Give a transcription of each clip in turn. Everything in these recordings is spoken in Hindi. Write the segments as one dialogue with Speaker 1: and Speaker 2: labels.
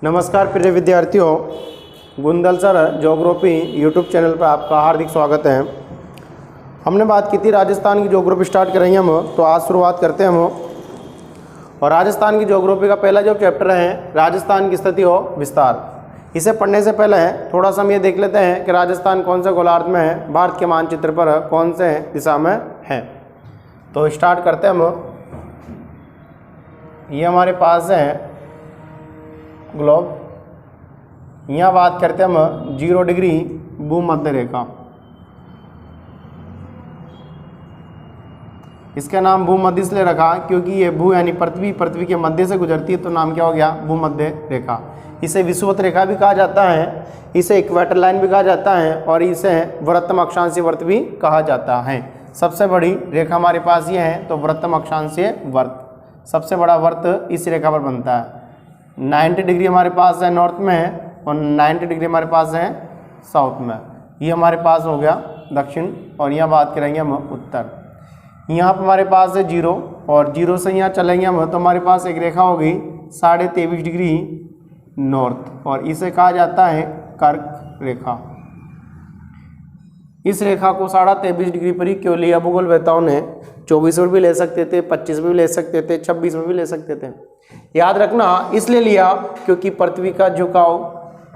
Speaker 1: नमस्कार प्रिय विद्यार्थियों, गुंदल सर ज्योग्राफी यूट्यूब चैनल पर आपका हार्दिक स्वागत है। हमने बात की थी राजस्थान की ज्योग्राफी स्टार्ट करेंगे हम, तो आज शुरुआत करते हैं हम। और राजस्थान की ज्योग्राफी का पहला जो चैप्टर है राजस्थान की स्थिति और विस्तार। इसे पढ़ने से पहले थोड़ा सा हम ये देख लेते हैं कि राजस्थान कौन से गोलार्ध में है, भारत के मानचित्र पर कौन से दिशा में है। तो स्टार्ट करते हैं हम। ये हमारे पास है ग्लोब। यहाँ बात करते हैं हम 0 डिग्री भूमध्य रेखा। इसका नाम भूमध्य इसलिए रखा क्योंकि ये भू यानी पृथ्वी के मध्य से गुजरती है, तो नाम क्या हो गया, भूमध्य रेखा। इसे विषुवत रेखा भी कहा जाता है, इसे इक्वेटर लाइन भी कहा जाता है और इसे वृत्तम अक्षांशीय वर्त भी कहा जाता है। सबसे बड़ी रेखा हमारे पास ये है, तो वृत्तम अक्षांशीय वर्त सबसे बड़ा वर्त इस रेखा पर बनता है। 90 डिग्री हमारे पास है नॉर्थ में है और 90 डिग्री हमारे पास है साउथ में। ये हमारे पास हो गया दक्षिण और यहाँ बात करेंगे हम उत्तर। यहाँ पर हमारे पास है 0 और 0 से यहाँ चलेंगे हम, तो हमारे पास एक रेखा होगी 23.5 डिग्री नॉर्थ और इसे कहा जाता है कर्क रेखा। इस रेखा को 23.5 डिग्री पर ही क्यों लिया भूगोलवेत्ताओं ने? 24 में भी ले सकते थे, 25 में भी ले सकते थे, 26 में भी ले सकते थे। याद रखना इसलिए लिया क्योंकि पृथ्वी का झुकाव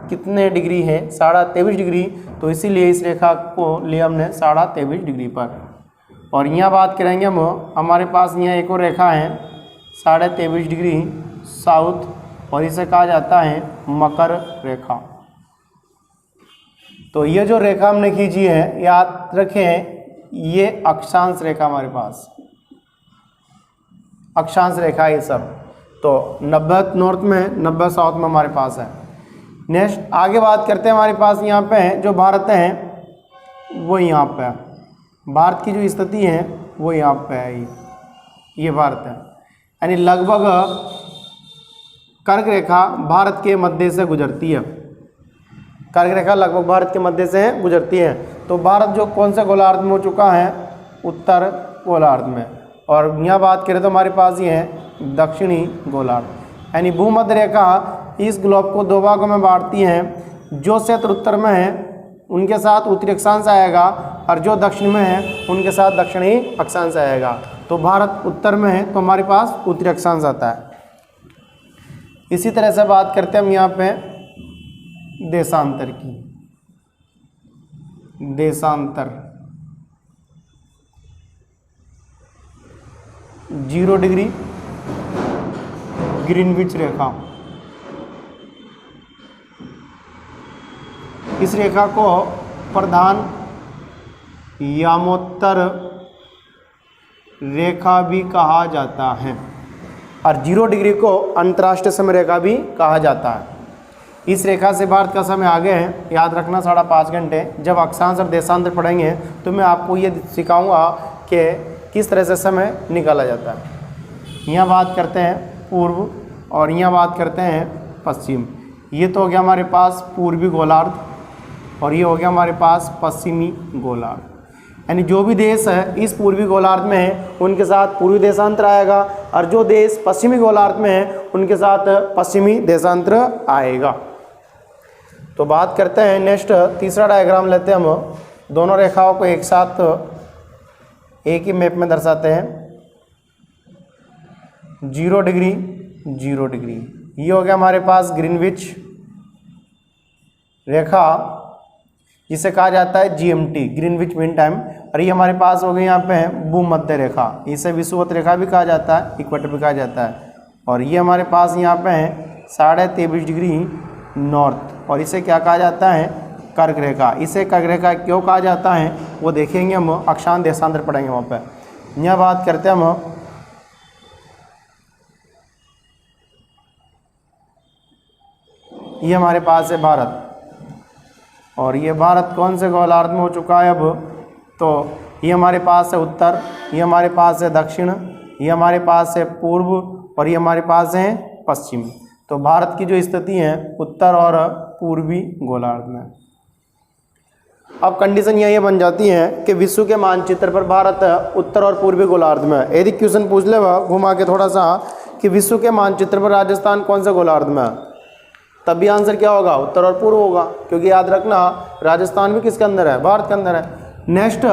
Speaker 1: कितने डिग्री है, 23.5 डिग्री, तो इसीलिए इस रेखा को लिया हमने 23.5 डिग्री पर। और यहाँ बात करेंगे हम, हमारे पास यहाँ एक और रेखा है 23.5 डिग्री साउथ और इसे कहा जाता है मकर रेखा। तो ये जो रेखा हमने खींची है, याद रखें ये अक्षांश रेखा हमारे पास, अक्षांश रेखा ये सब। तो 90 नॉर्थ में 90 साउथ में हमारे पास है। नेक्स्ट आगे बात करते हैं, हमारे पास यहाँ पे है जो भारत है वो यहाँ पे है। भारत की जो स्थिति है वो यहाँ पे है, ये भारत है। यानी लगभग कर्क रेखा भारत के मध्य से गुजरती है। कर्क रेखा लगभग भारत के मध्य से गुजरती है। तो भारत जो कौन से गोलार्ध में हो चुका है, उत्तर गोलार्ध में। और यहाँ बात करें तो हमारे पास ये है दक्षिणी गोलार्ध। यानी भूमध्य रेखा इस ग्लोब को 2 भागों में बांटती है। जो क्षेत्र उत्तर में है उनके साथ उत्तरी अक्षांश आएगा और जो दक्षिण में है उनके साथ दक्षिणी अक्षांश आएगा। तो भारत उत्तर में है तो हमारे पास उत्तरी अक्षांश आता है। इसी तरह से बात करते हैं हम यहाँ पे देशांतर की। देशांतर 0 डिग्री ग्रीनविच रेखा। इस रेखा को प्रधान यामोत्तर रेखा भी कहा जाता है और 0 डिग्री को अंतर्राष्ट्रीय समय रेखा भी कहा जाता है। इस रेखा से भारत का समय आगे है, याद रखना 5.5 घंटे। जब अक्षांश और देशांतर पढ़ेंगे तो मैं आपको ये सिखाऊंगा कि किस तरह से समय निकाला जाता है। यहाँ बात करते हैं पूर्व और यहाँ बात करते हैं पश्चिम। ये तो हो गया हमारे पास पूर्वी गोलार्ध और ये हो गया हमारे पास पश्चिमी गोलार्ध। यानी जो भी देश है इस पूर्वी गोलार्ध में है उनके साथ पूर्वी देशांतर आएगा और जो देश पश्चिमी गोलार्ध में है उनके साथ पश्चिमी देशांतर आएगा। तो बात करते हैं नेक्स्ट, तीसरा डायग्राम लेते हैं हम। दोनों रेखाओं को एक साथ एक ही मैप में दर्शाते हैं। 0 डिग्री 0 डिग्री, ये हो गया हमारे पास ग्रीनविच रेखा जिसे कहा जाता है GMT, ग्रीनविच मीन टाइम। और ये हमारे पास हो गई यहाँ पे है भूमध्य रेखा, इसे विषुवत रेखा भी कहा जाता है, इक्वेटर भी कहा जाता है। और ये हमारे पास यहाँ पे है 23.5 डिग्री नॉर्थ और इसे क्या कहा जाता है, कर्क रेखा। इसे कर्क रेखा क्यों कहा जाता है वो देखेंगे हम, अक्षांश देशांतर पढ़ेंगे वहाँ पे। यहाँ बात करते हैं हम, ये हमारे पास है भारत और ये भारत कौन से गोलार्ध में हो चुका है अब, तो ये हमारे पास है उत्तर, ये हमारे पास है दक्षिण, ये हमारे पास है पूर्व और ये हमारे पास है पश्चिम। तो भारत की जो स्थिति है उत्तर और पूर्वी गोलार्ध में। अब कंडीशन ये बन जाती है कि विश्व के मानचित्र पर भारत उत्तर और पूर्वी गोलार्ध में। यदि क्वेश्चन पूछ ले वह घुमा के थोड़ा सा कि विश्व के मानचित्र पर राजस्थान कौन से गोलार्ध में है, तब भी आंसर क्या होगा, उत्तर और पूर्व होगा, क्योंकि याद रखना राजस्थान भी किसके अंदर है, भारत के अंदर है। नेक्स्ट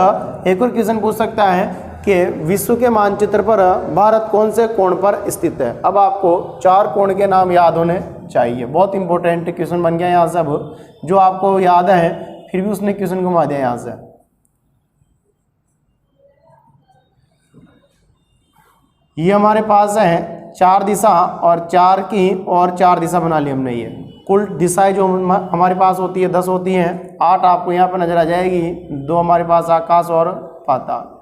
Speaker 1: एक और क्वेश्चन पूछ सकता है कि विश्व के मानचित्र पर भारत कौन से कोण पर स्थित है। अब आपको 4 कोण के नाम याद होने चाहिए, बहुत इंपॉर्टेंट क्वेश्चन बन गया यहाँ से। अब जो आपको याद है फिर भी उसने क्वेश्चन घुमा दिया यहाँ से। ये हमारे पास है 4 दिशा और 4 की और 4 दिशा बना ली हमने। ये कुल दिशाएं जो हमारे पास होती है 10 होती हैं। 8 आपको यहाँ पर नजर आ जाएगी, 2 हमारे पास आकाश और पाताल।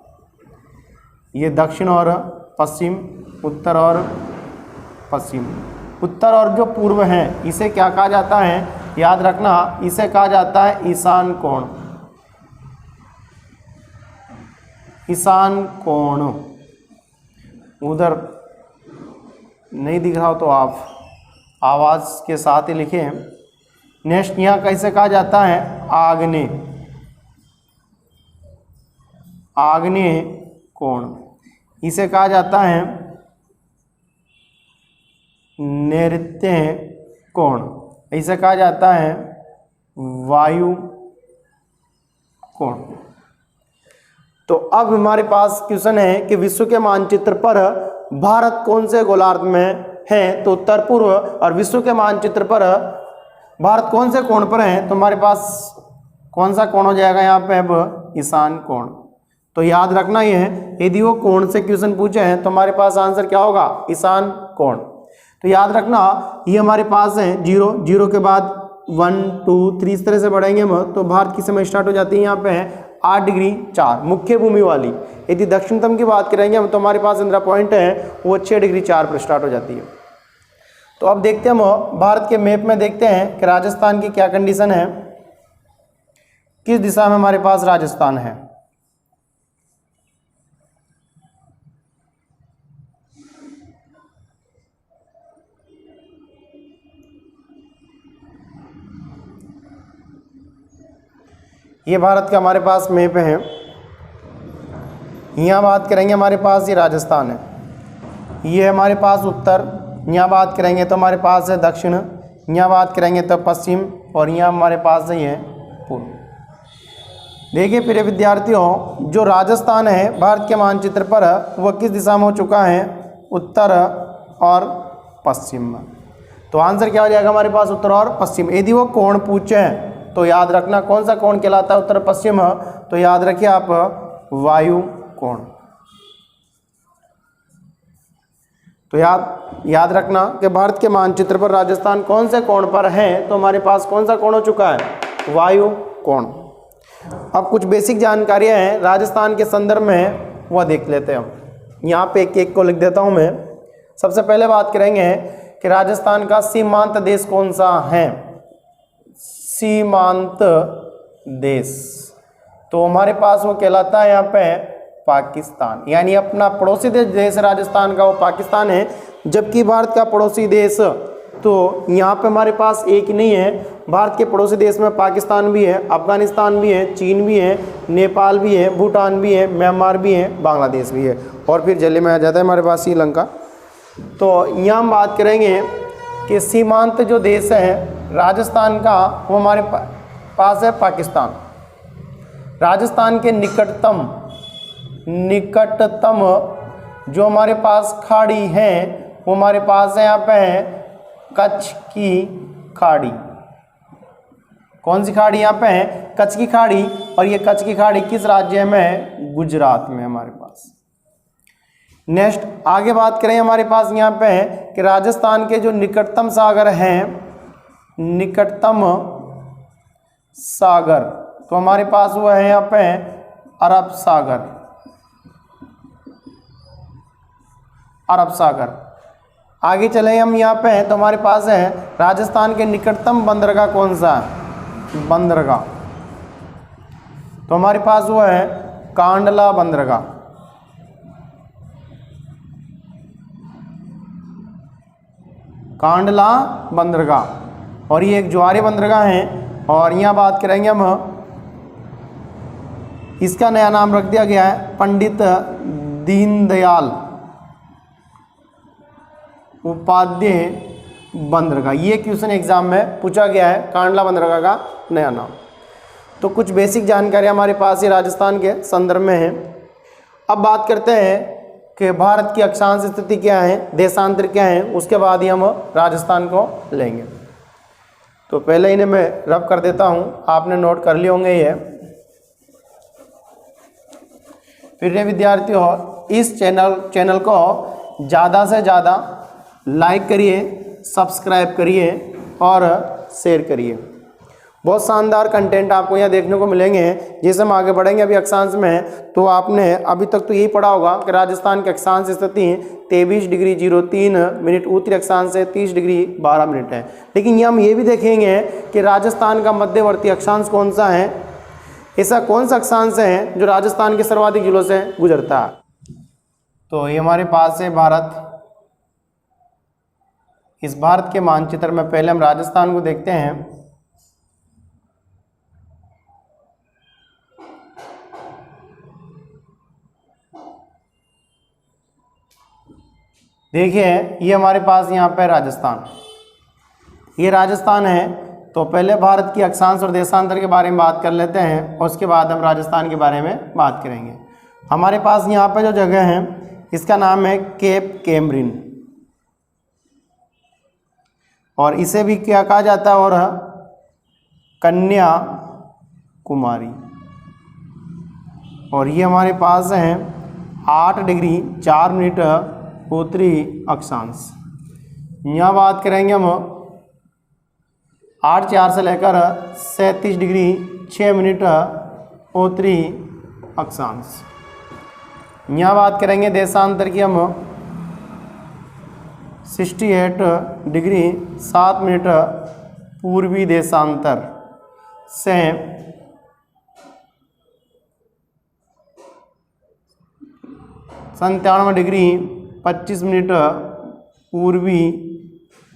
Speaker 1: ये दक्षिण और पश्चिम, उत्तर और पश्चिम। उत्तर और जो पूर्व है इसे क्या कहा जाता है, याद रखना, इसे कहा जाता है ईशान कोण। ईशान कोण। उधर नहीं दिख रहा हो तो आप आवाज़ के साथ ही लिखें। नेक्स्ट यहाँ कैसे कहा जाता है, आग्नेय। आग्नेय कोण, इसे कहा जाता है नैऋत्य कोण। इसे कहा जाता है वायु कोण। तो अब हमारे पास क्वेश्चन है कि विश्व के मानचित्र पर भारत कौन से गोलार्ध में है, तो उत्तर पूर्व। और विश्व के मानचित्र पर भारत कौन से कोण पर है, तो हमारे पास कौन सा कोण हो जाएगा यहाँ पे, अब ईशान कोण। तो याद रखना ये है, यदि वो कोण से क्वेश्चन पूछे हैं तो हमारे पास आंसर क्या होगा, ईशान कोण। तो याद रखना ये हमारे पास है 0, 0 के बाद 1, 2, 3 इस तरह से बढ़ेंगे हम, तो भारत की समय स्टार्ट हो जाती है यहाँ पे है 8 डिग्री 4 मुख्य भूमि वाली। यदि दक्षिणतम की बात करेंगे हम तो हमारे पास इंदिरा पॉइंट है वो 6 डिग्री 4 पर स्टार्ट हो जाती है। तो अब देखते हैं हम भारत के मैप में देखते हैं कि राजस्थान की क्या कंडीशन है, किस दिशा में हमारे पास राजस्थान है। ये भारत का हमारे पास मैप है। यहाँ बात करेंगे हमारे पास ये राजस्थान है, ये हमारे पास उत्तर। यहाँ बात करेंगे तो हमारे पास है दक्षिण, यहाँ बात करेंगे तो पश्चिम, और यहाँ हमारे पास है ये पूर्व। देखिए प्रिय विद्यार्थियों, जो राजस्थान है भारत के मानचित्र पर वह किस दिशा में हो चुका है, उत्तर और पश्चिम में। तो आंसर क्या हो जाएगा हमारे पास, उत्तर और पश्चिम। यदि वो कोण पूछे तो याद रखना कौन सा कोण कहलाता है उत्तर पश्चिम, तो याद रखिए आप वायु कोण। तो याद रखना कि भारत के मानचित्र पर राजस्थान कौन से कोण पर है, तो हमारे पास कौन सा कोण हो चुका है, वायु कोण। अब कुछ बेसिक जानकारियां हैं राजस्थान के संदर्भ में, वह देख लेते हैं हम। यहाँ पे एक एक को लिख देता हूँ मैं। सबसे पहले बात करेंगे कि राजस्थान का सीमांत देश कौन सा है। सीमांत देश तो हमारे पास वो कहलाता है यहाँ पे पाकिस्तान, यानी अपना पड़ोसी देश राजस्थान का वो पाकिस्तान है। जबकि भारत का पड़ोसी देश तो यहाँ पे हमारे पास एक ही नहीं है, भारत के पड़ोसी देश में पाकिस्तान भी है, अफगानिस्तान भी है, चीन भी है, नेपाल भी है, भूटान भी है, म्यांमार भी है, बांग्लादेश भी है, और फिर जल्दी में आ जाता है हमारे पास श्रीलंका। तो यहाँ हम बात करेंगे कि सीमांत जो देश है राजस्थान का वो हमारे पास है पाकिस्तान। राजस्थान के निकटतम जो हमारे पास खाड़ी है वो हमारे पास है यहाँ पे है कच्छ की खाड़ी। कौन सी खाड़ी यहाँ पे है, कच्छ की खाड़ी। और ये कच्छ की खाड़ी किस राज्य में है, गुजरात में हमारे पास। नेक्स्ट आगे बात करें हमारे पास यहाँ पे है कि राजस्थान के जो निकटतम सागर हैं, निकटतम सागर तो हमारे पास वो है यहाँ पे अरब सागर। अरब सागर। आगे चले हम यहाँ पे हैं तो हमारे पास है राजस्थान के निकटतम बंदरगाह कौन सा है, बंदरगाह तो हमारे पास वो है कांडला बंदरगाह। कांडला बंदरगाह, और ये एक ज्वारी बंदरगाह है। और यहाँ बात करेंगे हम, इसका नया नाम रख दिया गया है पंडित दीनदयाल उपाध्याय बंदरगाह। ये क्वेश्चन एग्जाम में पूछा गया है, कांडला बंदरगाह का नया नाम। तो कुछ बेसिक जानकारी हमारे पास ये राजस्थान के संदर्भ में है। अब बात करते हैं कि भारत की अक्षांश स्थिति क्या है, देशांतर क्या है, उसके बाद ही हम राजस्थान को लेंगे। तो पहले इन्हें मैं रब कर देता हूँ, आपने नोट कर लिए होंगे ये। प्रिय विद्यार्थियों, इस चैनल को ज़्यादा से ज़्यादा लाइक करिए, सब्सक्राइब करिए और शेयर करिए। बहुत शानदार कंटेंट आपको यहाँ देखने को मिलेंगे। जैसे हम आगे बढ़ेंगे अभी अक्षांश में, तो आपने अभी तक तो यही पढ़ा होगा कि राजस्थान की अक्षांश स्थिति 23 डिग्री 03 मिनट, उत्तरी अक्षांश से 30 डिग्री 12 मिनट है। लेकिन ये हम ये भी देखेंगे कि राजस्थान का मध्यवर्ती अक्षांश कौन सा है, ऐसा कौन सा अक्षांश है जो राजस्थान के सर्वाधिक जिलों से गुजरता है। तो ये हमारे पास है भारत। इस भारत के मानचित्र में पहले हम राजस्थान को देखते हैं। देखिए ये हमारे पास यहाँ पे राजस्थान, ये राजस्थान है। तो पहले भारत की अक्षांश और देशांतर के बारे में बात कर लेते हैं और उसके बाद हम राजस्थान के बारे में बात करेंगे। हमारे पास यहाँ पे जो जगह है इसका नाम है केप कैमरिन, और इसे भी क्या कहा जाता है, और कन्या कुमारी। और ये हमारे पास है 8 डिग्री 4 मिनट उत्तरी अक्षांश। यहाँ बात करेंगे हम 8/4 से लेकर 37 डिग्री 6 मिनट उत्तरी अक्षांश। यहाँ बात करेंगे देशांतर की हम 68 डिग्री 7 मिनट पूर्वी देशांतर से 97 डिग्री 25 मिनट पूर्वी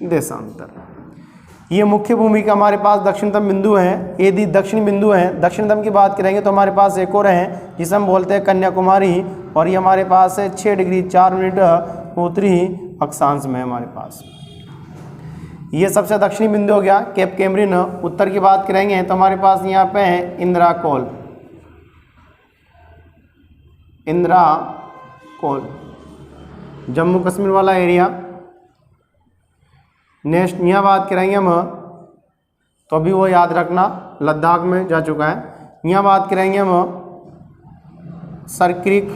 Speaker 1: देशांतर। ये मुख्य भूमि का हमारे पास दक्षिणतम बिंदु है, यदि दक्षिणी बिंदु है। दक्षिणतम की बात करेंगे तो हमारे पास एक और है जिसे हम बोलते हैं कन्याकुमारी, और ये हमारे पास है 6 डिग्री 4 मिनट उत्तरी अक्षांश में हमारे पास। ये सबसे दक्षिणी बिंदु हो गया केप कैमरिन। उत्तर की बात करेंगे तो हमारे पास यहाँ पे है इंदिरा कोल, जम्मू कश्मीर वाला एरिया। नेक्स्ट यहाँ बात करेंगे हम, तो अभी वो याद रखना लद्दाख में जा चुका है। यहाँ बात करेंगे हम सरक्रिक,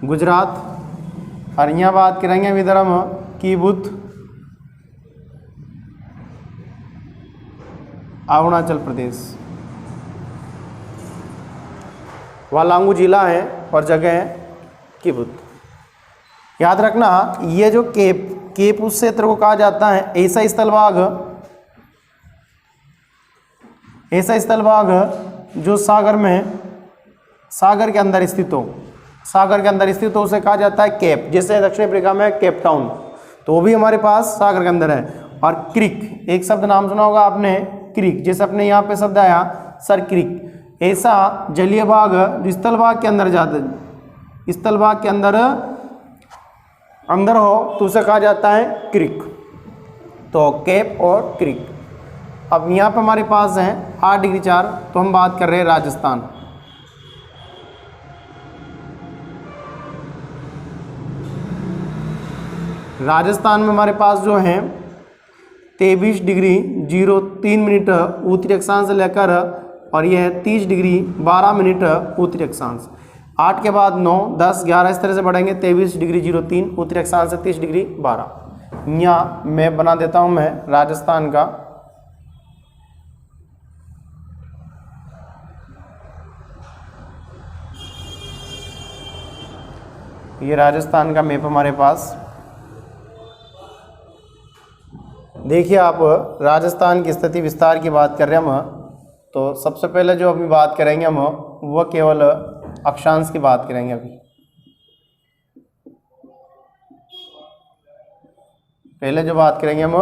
Speaker 1: गुजरात। और यहाँ बात करेंगे हम इधर हम कीबुत, अरुणाचल प्रदेश। वालांगू जिला है और जगह है कीबुत। याद रखना ये जो केप उस क्षेत्र को कहा जाता है, ऐसा स्थलभाग जो सागर के अंदर स्थित हो, उसे कहा जाता है केप। जैसे दक्षिण अफ्रीका में केप टाउन, तो वो भी हमारे पास सागर के अंदर है। और क्रिक, एक शब्द नाम सुना होगा आपने, क्रिक। जैसे अपने यहाँ पे शब्द आया सर क्रिक, ऐसा जलीय भाग स्थल भाग के अंदर अंदर हो तो उसे कहा जाता है क्रिक। तो केप और क्रिक। अब यहाँ पे हमारे पास है 8 डिग्री 4, तो हम बात कर रहे हैं राजस्थान। राजस्थान में हमारे पास जो है 23 डिग्री 03 मिनट उत्तरी अक्षांश से लेकर, और यह है 30 डिग्री 12 मिनट उत्तरी अक्षांश। 8 के बाद 9, 10, 11 इस तरह से बढ़ेंगे। 23 डिग्री 03 उत्तरी अक्षांश से 30 डिग्री 12। यहाँ मैं बना देता हूँ मैं राजस्थान का। ये राजस्थान का मैप हमारे पास। देखिए आप, राजस्थान की स्थिति विस्तार की बात कर रहे हैं हम, तो सबसे पहले जो अभी बात करेंगे हम वह केवल अक्षांश की बात करेंगे। अभी पहले जो बात करेंगे हम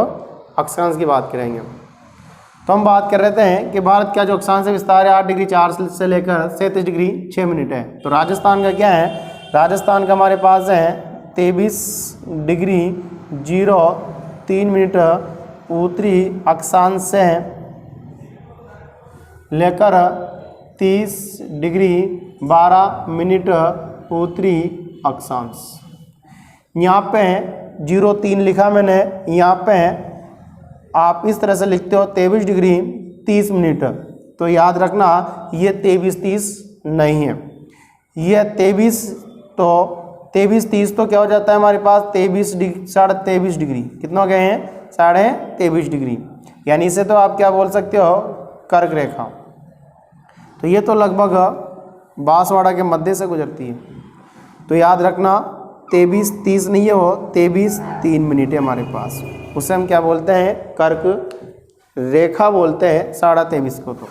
Speaker 1: अक्षांश की बात करेंगे। तो हम बात कर रहे हैं कि भारत का जो अक्षांश विस्तार है 8 डिग्री 4 से लेकर 37 डिग्री 6 मिनट है। तो राजस्थान का क्या है, राजस्थान का हमारे पास है 23°03' उत्तरी अक्षांश से लेकर 30°12' उत्तरी अक्षांश। यहाँ पे 03 लिखा मैंने, यहाँ पे आप इस तरह से लिखते हो 23°30'। तो याद रखना ये 23:30 नहीं है, ये 23:30 तो क्या हो जाता है हमारे पास 23°, कितना हो गए हैं 23.5°। यानी इसे तो आप क्या बोल सकते हो कर्क रेखा। तो ये तो लगभग बांसवाड़ा के मध्य से गुजरती है। तो याद रखना 23:30 नहीं है, वो 23:03 है हमारे पास, उसे हम क्या बोलते हैं कर्क रेखा बोलते हैं 23.5 को।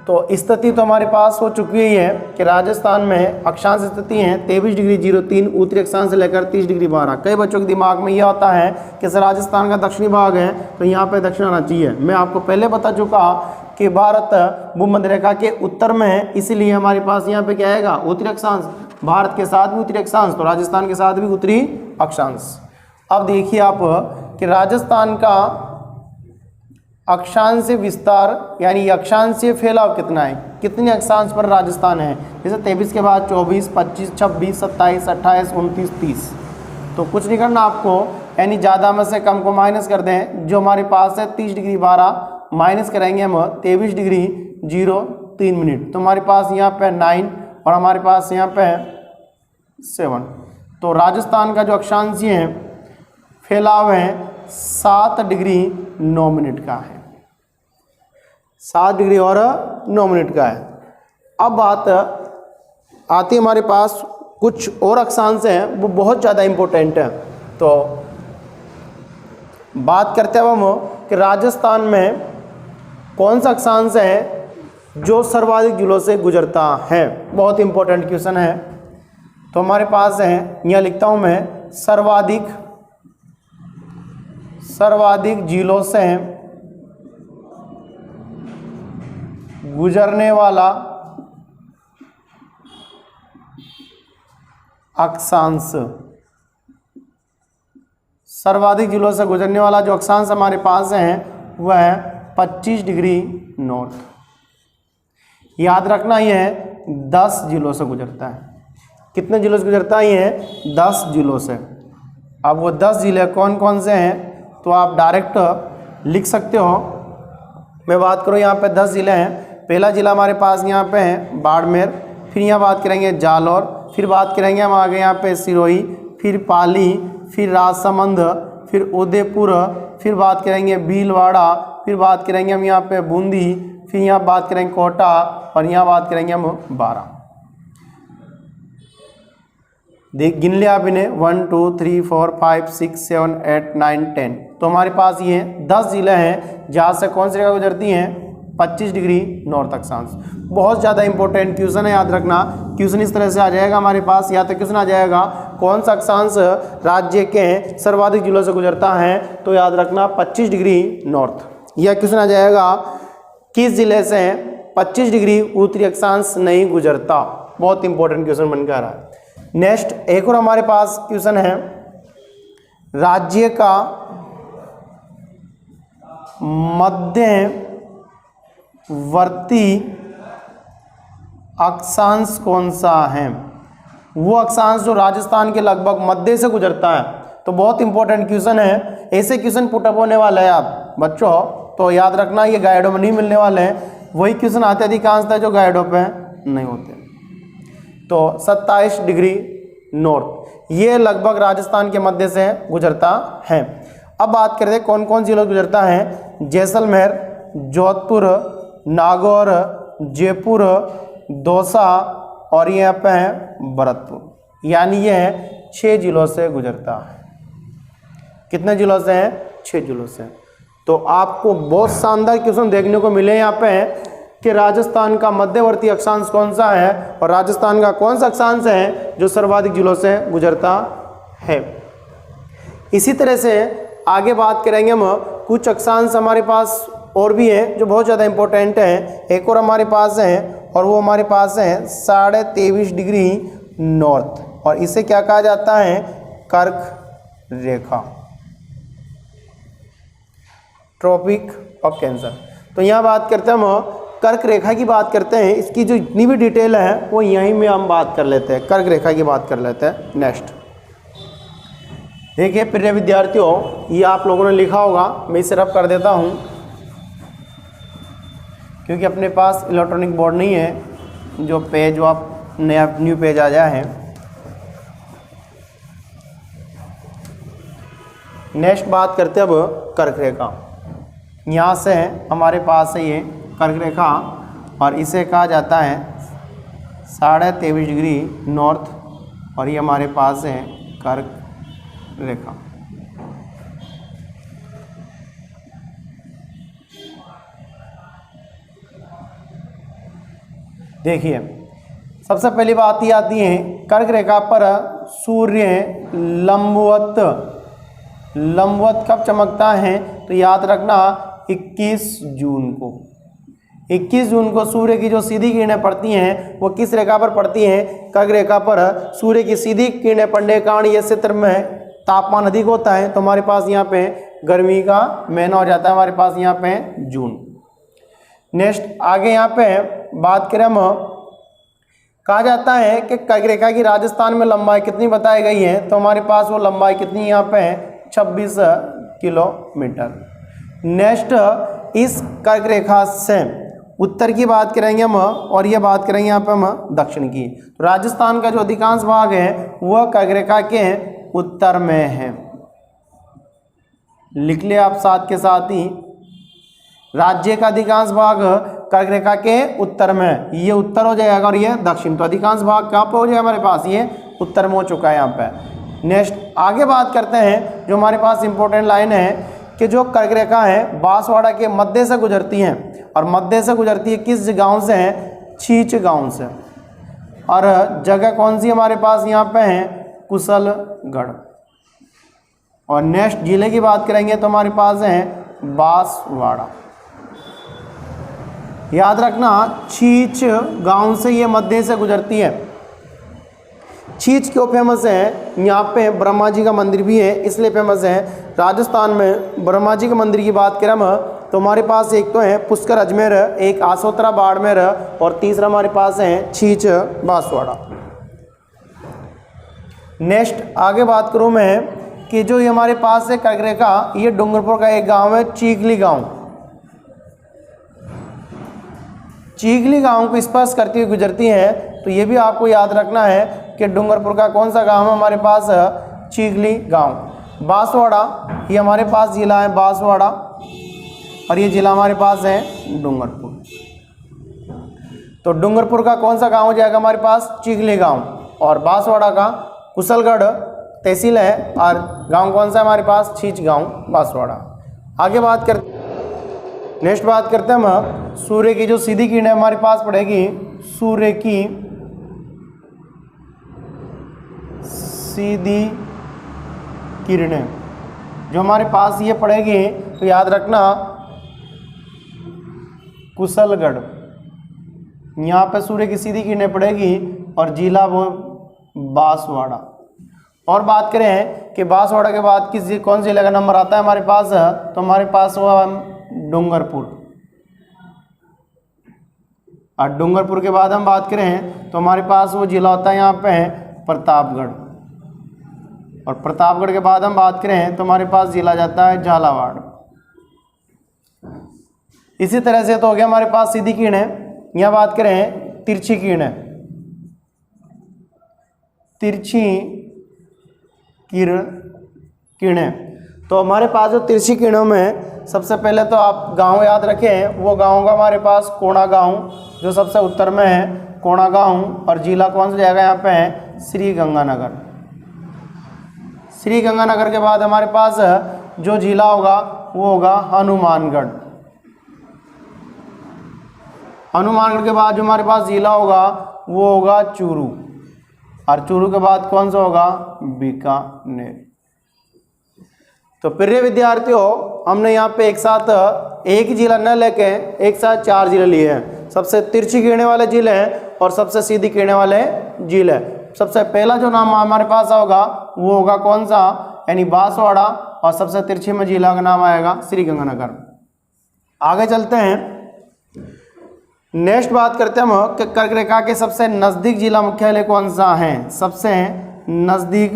Speaker 1: तो स्थिति तो हमारे पास हो चुकी ही है कि राजस्थान में अक्षांश स्थिति है 23°03 उत्तरी अक्षांश से लेकर 30°12। कई बच्चों के दिमाग में यह आता है कि सर राजस्थान का दक्षिणी भाग है तो यहाँ पे दक्षिण आना चाहिए। मैं आपको पहले बता चुका कि भारत भूमध्य रेखा के उत्तर में है, इसीलिए हमारे पास यहाँ पे क्या आएगा उत्तरी अक्षांश। भारत के साथ भी उत्तरी अक्षांश, तो राजस्थान के साथ भी उत्तरी अक्षांश। अब देखिए आप कि राजस्थान का अक्षांशीय विस्तार यानी अक्षांशीय फैलाव कितना है, कितने अक्षांश पर राजस्थान है। जैसे 23 के बाद 24, 25, 26, 27, 28, 29, 30। तो कुछ नहीं करना आपको, यानी ज़्यादा में से कम को माइनस कर दें। जो हमारे पास है 30°12 माइनस करेंगे हम 23°03'। तो हमारे पास यहाँ पे 9 और हमारे पास यहाँ पे 7। तो राजस्थान का जो अक्षांशीय है फैलाव है 7°9' का है, 7 डिग्री और 9 मिनट का है। अब बात आती है हमारे पास कुछ और अक्षांश हैं, वो बहुत ज़्यादा इम्पोर्टेंट है। तो बात करते हैं हम कि राजस्थान में कौन सा अक्षांश है जो सर्वाधिक जिलों से गुजरता है। बहुत इम्पोर्टेंट क्वेश्चन है। तो हमारे पास है, यहाँ लिखता हूँ मैं, सर्वाधिक जिलों से गुजरने वाला अक्षांश, सर्वाधिक जिलों से गुजरने वाला जो अक्षांश हमारे पास है वह है 25 डिग्री नॉर्थ। याद रखना ये है 10 जिलों से गुजरता है। कितने जिलों से गुजरता है ये? 10 जिलों से। अब वो 10 जिले कौन कौन से हैं तो आप डायरेक्ट लिख सकते हो। मैं बात करूँ यहाँ पे 10 ज़िले हैं। पहला ज़िला हमारे पास यहाँ पे है बाड़मेर, फिर यहाँ बात करेंगे जालौर, फिर बात करेंगे हम आगे यहाँ पे सिरोही, फिर पाली, फिर राजसमंद, फिर उदयपुर, फिर बात करेंगे भीलवाड़ा, फिर बात करेंगे हम यहाँ पे बूंदी, फिर यहाँ बात करेंगे कोटा और यहाँ बात करेंगे हम बारा। देख गिन लिया आप इन्हें 1 2 3 4 5 6 7 8 9 10। तो हमारे पास ये 10 जिले हैं जहाँ से कौन सी जगह गुजरती हैं 25 डिग्री नॉर्थ अक्षांश। बहुत ज़्यादा इंपॉर्टेंट क्वेश्चन है, याद रखना। क्वेश्चन इस तरह से आ जाएगा हमारे पास, या तो क्वेश्चन आ जाएगा कौन सा अक्षांश राज्य के सर्वाधिक जिलों से गुजरता है, तो याद रखना 25 डिग्री नॉर्थ। यह क्वेश्चन आ जाएगा किस जिले से 25 डिग्री उत्तरी अक्षांश नहीं गुजरता। बहुत इंपॉर्टेंट क्वेश्चन बनकर आ रहा है। नेक्स्ट एक और हमारे पास क्वेश्चन है, राज्य का मध्यवर्ती अक्षांश कौन सा है। वो अक्षांश जो राजस्थान के लगभग मध्य से गुजरता है। तो बहुत इंपॉर्टेंट क्वेश्चन है। ऐसे क्वेश्चन पुटअप होने वाले हैं आप बच्चों, तो याद रखना ये गाइडों में नहीं मिलने वाले हैं। वही क्वेश्चन आते अधिकांशतः जो गाइडों पे नहीं होते। तो 27 डिग्री नॉर्थ ये लगभग राजस्थान के मध्य से गुजरता है। अब बात करते हैं कौन कौन जिलों गुजरता है। जैसलमेर, जोधपुर, नागौर, जयपुर, दौसा और यहाँ पे है भरतपुर। यानी यह 6 जिलों से गुजरता है। कितने जिलों से है? 6 जिलों से। तो आपको बहुत शानदार क्वेश्चन देखने को मिले यहाँ पे कि राजस्थान का मध्यवर्ती अक्षांश कौन सा है और राजस्थान का कौन सा अक्षांश है जो सर्वाधिक जिलों से गुजरता है। इसी तरह से आगे बात करेंगे हम कुछ अक्षांश हमारे पास और भी है जो बहुत ज़्यादा इम्पोर्टेंट है, एक और हमारे पास है और वो हमारे पास है 23.5 डिग्री नॉर्थ, और इसे क्या कहा जाता है? कर्क रेखा, ट्रॉपिक ऑफ कैंसर। तो यहाँ बात करते हैं हम कर्क रेखा की बात करते हैं, इसकी जो जितनी भी डिटेल है वो यहीं में हम बात कर लेते हैं, कर्क रेखा की बात कर लेते हैं। नेक्स्ट देखिए प्रिय विद्यार्थियों, ये आप लोगों ने लिखा होगा, मैं इसे रब कर देता हूँ क्योंकि अपने पास इलेक्ट्रॉनिक बोर्ड नहीं है जो पेज जो आप नया न्यू पेज आ जाए है। नेक्स्ट बात करते हैं अब कर्क रेखा। यहाँ से हमारे पास है ये कर्क रेखा और इसे कहा जाता है 23.5 डिग्री नॉर्थ, और ये हमारे पास है कर्क रेखा। देखिए सबसे पहली बात ये आती है, कर्क रेखा पर सूर्य लंबवत कब चमकता है? तो याद रखना 21 जून को। 21 जून को सूर्य की जो सीधी किरणें पड़ती हैं वो किस रेखा पर पड़ती हैं? कर्क रेखा पर सूर्य की सीधी किरणें पड़ने के कारण ये क्षेत्र में तापमान अधिक होता है, तो हमारे पास यहाँ पे गर्मी का महीना हो जाता है, हमारे पास यहाँ पे जून। नेक्स्ट आगे यहाँ पे बात करें हम, कहा जाता है कि कर्क रेखा की राजस्थान में लंबाई कितनी बताई गई है? तो हमारे पास वो लंबाई कितनी यहाँ पे है? 26 किलोमीटर। नेक्स्ट इस कर्क रेखा से उत्तर की बात करेंगे हम, और ये बात करेंगे यहाँ पे हम दक्षिण की। तो राजस्थान का जो अधिकांश भाग है वह कर्क रेखा के उत्तर में है। लिख ले आप साथ के साथ ही, राज्य का अधिकांश भाग कर्क रेखा के उत्तर में, ये उत्तर हो जाएगा और ये दक्षिण। तो अधिकांश भाग कहाँ पे हो जाएगा हमारे पास? ये उत्तर में हो चुका है यहाँ पे। नेक्स्ट आगे बात करते हैं, जो हमारे पास इंपॉर्टेंट लाइन है कि जो कर्क रेखा है बांसवाड़ा के मध्य से गुजरती है, और मध्य से गुजरती है किस गांव से है? छींच गांव से। और जगह कौन सी हमारे पास यहाँ पे है? कुशलगढ़। और नेक्स्ट जिले की बात करेंगे तो हमारे पास है बांसवाड़ा। याद रखना छींच गांव से ये मध्य से गुजरती है। छींच क्यों फेमस है? यहाँ पे ब्रह्मा जी का मंदिर भी है इसलिए फेमस है। राजस्थान में ब्रह्मा जी के मंदिर की बात करें हम तो हमारे पास एक तो है पुष्कर अजमेर, एक आसोतरा बाड़मेर, और तीसरा हमारे पास है छींच बांसवाड़ा। नेक्स्ट आगे बात करूँ मैं कि जो ये हमारे पास है कर्क रेखा, ये डूंगरपुर का एक गांव है चीखली गांव। चीखली गांव को स्पर्श करती हुई गुजरती है, तो ये भी आपको याद रखना है कि डूंगरपुर का कौन सा गांव है हमारे पास? चीखली गांव। बांसवाड़ा ये हमारे पास जिला है बांसवाड़ा, और ये जिला हमारे पास है डूंगरपुर। तो डूंगरपुर का कौन सा गांव हो जाएगा हमारे पास? चीखली गांव। और बांसवाड़ा का कुशलगढ़ तहसील है, और गांव कौन सा है हमारे पास? छींच गांव बांसवाड़ा। आगे बात करते नेक्स्ट बात करते हैं हम सूर्य की जो सीधी किरणें हमारे पास पड़ेगी, सूर्य की सीधी किरणें जो हमारे पास ये पड़ेगी, तो याद रखना कुशलगढ़, यहाँ पे सूर्य की सीधी किरणें पड़ेगी, और जिला वो बांसवाड़ा। और बात करें कि बांसवाड़ा के बाद किस कौन सी जिले का नंबर आता है हमारे पास? तो हमारे पास हुआ डूंगरपुर। और डूंगरपुर के बाद हम बात करें तो हमारे पास वो जिला होता है यहाँ पे है प्रतापगढ़। और प्रतापगढ़ के बाद हम बात करें तो हमारे पास जिला जाता है झालावाड़। इसी तरह से तो हो गया हमारे पास सीधी किरणें। यहाँ बात करें तिरछी किरणें, तिरछी किरणें, तो हमारे पास जो तिरछी किरणों में सबसे पहले तो आप गांव याद रखें, वो गांव का हमारे पास कोणा गांव जो सबसे उत्तर में है, कोणा गांव। और जिला कौन सा जाएगा यहाँ पे है? श्री गंगानगर। श्री गंगानगर के बाद हमारे पास जो जिला होगा वो होगा हनुमानगढ़। हनुमानगढ़ के बाद जो हमारे पास जिला होगा वो होगा चूरू, और चूरू के बाद कौन सा होगा? बीकानेर। तो प्रिय विद्यार्थियों, हमने यहाँ पे एक साथ एक ही जिला न लेके एक साथ 4 जिले लिए हैं। सबसे तिरछी किरणें वाले जिले हैं और सबसे सीधी किरणें वाले जिले। सबसे पहला जो नाम हमारे पास होगा वो होगा कौन सा, यानी बांसवाड़ा, और सबसे तिरछी में जिला का नाम आएगा श्रीगंगानगर। आगे चलते हैं, नेक्स्ट बात करते हैं हम कि कर्क रेखा के सबसे नज़दीक जिला मुख्यालय कौन सा है। सबसे नज़दीक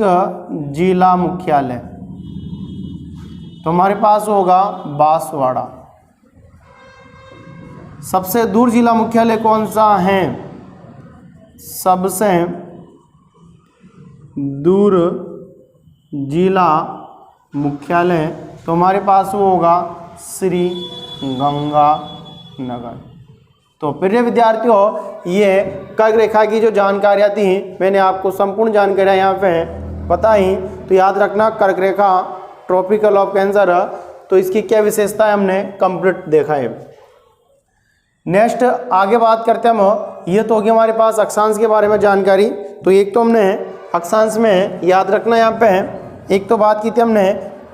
Speaker 1: जिला मुख्यालय तो हमारे पास होगा बांसवाड़ा। सबसे दूर जिला मुख्यालय कौन सा है, सबसे दूर जिला मुख्यालय तो हमारे पास वो होगा श्री गंगानगर। तो प्रिय विद्यार्थियों, ये कर्क रेखा की जो जानकारियाँ थी मैंने आपको संपूर्ण जानकारियाँ यहाँ पे बताई। तो याद रखना, कर्क रेखा ट्रॉपिकल ऑफ कैंसर, तो इसकी क्या विशेषता है हमने कंप्लीट देखा है। नेक्स्ट आगे बात करते हैं हम, ये तो होगी हमारे पास अक्षांश के बारे में जानकारी। तो एक तो हमने अक्षांश में याद रखना यहाँ पे, एक तो बात की थी हमने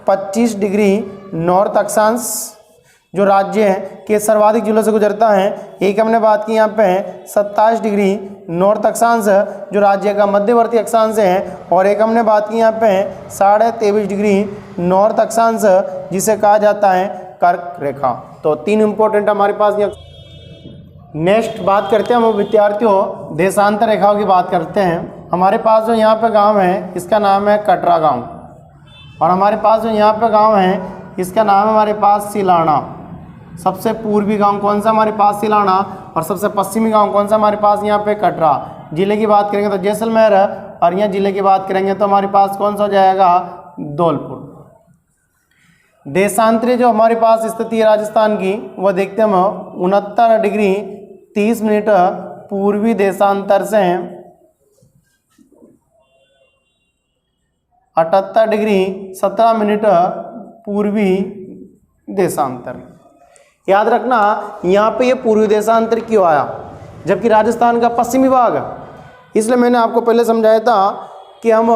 Speaker 1: 25 डिग्री नॉर्थ अक्षांश जो राज्य है के सर्वाधिक जिलों से गुजरता है। एक हमने बात की यहाँ पे 27 डिग्री नॉर्थ अक्षांश जो राज्य का मध्यवर्ती अक्षांश है, और एक हमने बात की यहाँ पे 23.5 डिग्री नॉर्थ अक्षांश जिसे कहा जाता है कर्क रेखा। तो 3 इंपॉर्टेंट हमारे पास यहाँ। नेक्स्ट बात करते हैं हम विद्यार्थियों, देशांतर रेखाओं की बात करते हैं। हमारे पास जो यहाँ पे गांव है इसका नाम है कटरा गांव, और हमारे पास जो यहाँ पे गांव है इसका नाम है हमारे पास सिलाना। सबसे पूर्वी गांव कौन सा हमारे पास सिलाना, और सबसे पश्चिमी गांव कौन सा हमारे पास यहाँ पे कटरा। जिले की बात करेंगे तो जैसलमेर, और यहाँ जिले की बात करेंगे तो हमारे पास कौन सा हो जाएगा धौलपुर। देशांतरी जो हमारे पास स्थिति है राजस्थान की वो देखते हैं हम 69 डिग्री 30 मिनट पूर्वी देशांतर से 78 डिग्री 17 मिनट पूर्वी देशांतर। याद रखना यहाँ पे ये पूर्वी देशांतर क्यों आया जबकि राजस्थान का पश्चिमी भाग, इसलिए मैंने आपको पहले समझाया था कि हम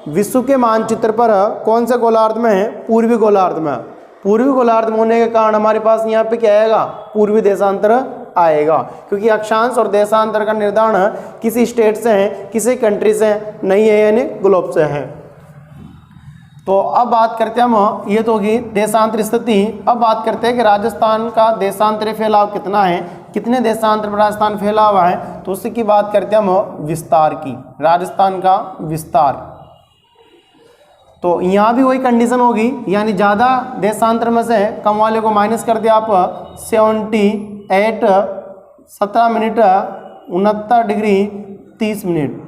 Speaker 1: विश्व के मानचित्र पर कौन से गोलार्ध में है, पूर्वी गोलार्ध में। पूर्वी गोलार्ध में होने के कारण हमारे पास यहाँ पे क्या आएगा, पूर्वी देशांतर आएगा, क्योंकि अक्षांश और देशांतर का निर्धारण किसी स्टेट से है, किसी कंट्री से नहीं है, यानी ग्लोब से है। तो अब बात करते हैं हम, ये तो होगी देशांतर स्थिति। अब बात करते हैं कि राजस्थान का देशांतरी फैलाव कितना है, कितने देशांतर पर राजस्थान फैला हुआ है। तो उसी की बात करते हैं हम विस्तार की, राजस्थान का विस्तार। तो यहाँ भी वही कंडीशन होगी, यानी ज़्यादा देशांतर में से कम वाले को माइनस कर दिया आप 78 17 मिनट 69 डिग्री 30 मिनट।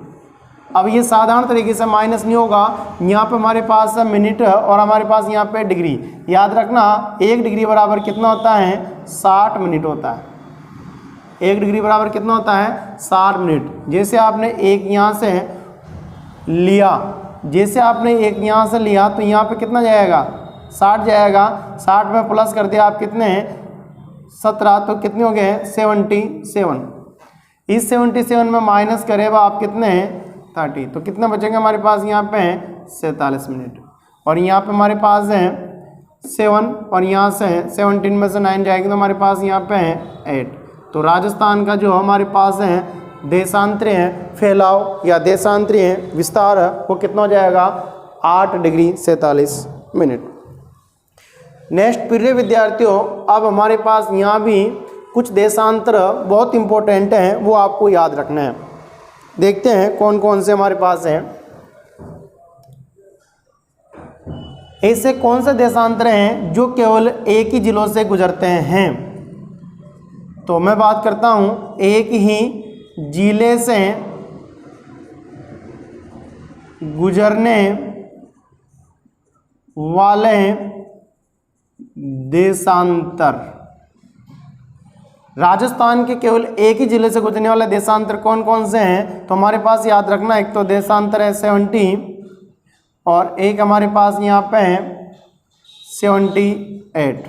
Speaker 1: अब ये साधारण तरीके से माइनस नहीं होगा, यहाँ पे हमारे पास मिनट और हमारे पास यहाँ पे डिग्री। याद रखना 1 डिग्री बराबर कितना होता है, 60 मिनट होता है। 1 डिग्री बराबर कितना होता है, 60 मिनट। जैसे आपने एक यहाँ से लिया, जैसे आपने एक यहाँ से लिया तो यहाँ पे कितना जाएगा, 60 जाएगा। 60 में प्लस कर दिया आप कितने 17, तो कितने हो गए 77। इस 77 में माइनस करेगा आप कितने 30, तो कितने बचेंगे हमारे पास यहाँ पे 47 मिनट। और यहाँ पे हमारे पास है 7, और यहाँ से 17 में से 9 जाएगी तो हमारे पास यहाँ पे है 8। तो राजस्थान का जो हमारे पास है देशांतरी है फैलाव या देशांतरी है विस्तार, वो कितना हो जाएगा 8 डिग्री 47 मिनट। नेक्स्ट प्रिय विद्यार्थियों, अब हमारे पास यहाँ भी कुछ देशांतर बहुत इंपॉर्टेंट हैं, वो आपको याद रखना है। देखते हैं कौन कौन से हमारे पास हैं। ऐसे कौन से देशांतर हैं जो केवल एक ही जिलों से गुजरते हैं। तो मैं बात करता हूं एक ही जिले से गुजरने वाले देशांतर। राजस्थान के केवल एक ही जिले से गुजरने वाले देशांतर कौन कौन से हैं। तो हमारे पास याद रखना, एक तो देशांतर है 70, और एक हमारे पास यहाँ पे है 78।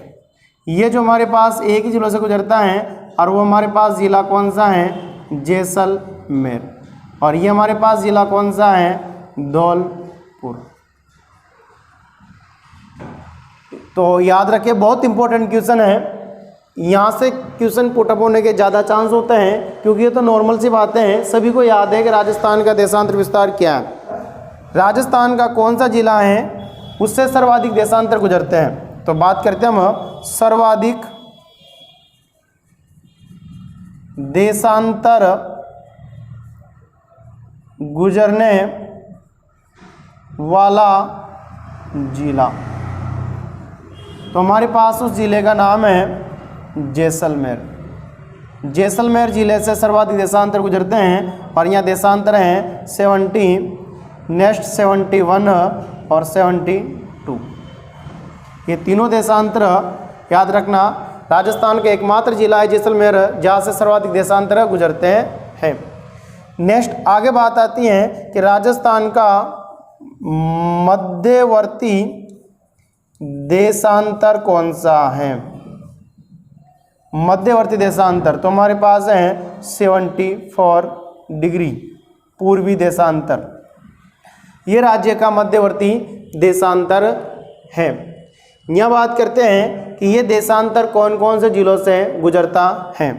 Speaker 1: ये जो हमारे पास एक ही जिलों से गुजरता है, और वो हमारे पास जिला कौन सा है, जैसलमेर। और ये हमारे पास जिला कौन सा है, धौलपुर। तो याद रखिए बहुत इंपॉर्टेंट क्वेश्चन है, यहाँ से क्वेश्चन पुटअप होने के ज़्यादा चांस होते हैं क्योंकि ये तो नॉर्मल सी बातें हैं, सभी को याद है कि राजस्थान का देशांतर विस्तार क्या है। राजस्थान का कौन सा जिला है उससे सर्वाधिक देशांतर गुजरते हैं, तो बात करते हैं हम सर्वाधिक देशांतर गुजरने वाला जिला, तो हमारे पास उस जिले का नाम है जैसलमेर। जैसलमेर जिले से सर्वाधिक देशांतर गुजरते हैं और यहाँ देशांतर हैं 70, नेक्स्ट 71 और 72। ये तीनों देशांतर याद रखना। राजस्थान का एकमात्र जिला है जैसलमेर जहाँ से सर्वाधिक देशांतर गुजरते हैं। नेक्स्ट आगे बात आती है कि राजस्थान का मध्यवर्ती देशांतर कौन सा है। मध्यवर्ती देशांतर तो हमारे पास है 74 डिग्री पूर्वी देशांतर, ये राज्य का मध्यवर्ती देशांतर है। यहाँ बात करते हैं कि ये देशांतर कौन कौन से जिलों से गुजरता है,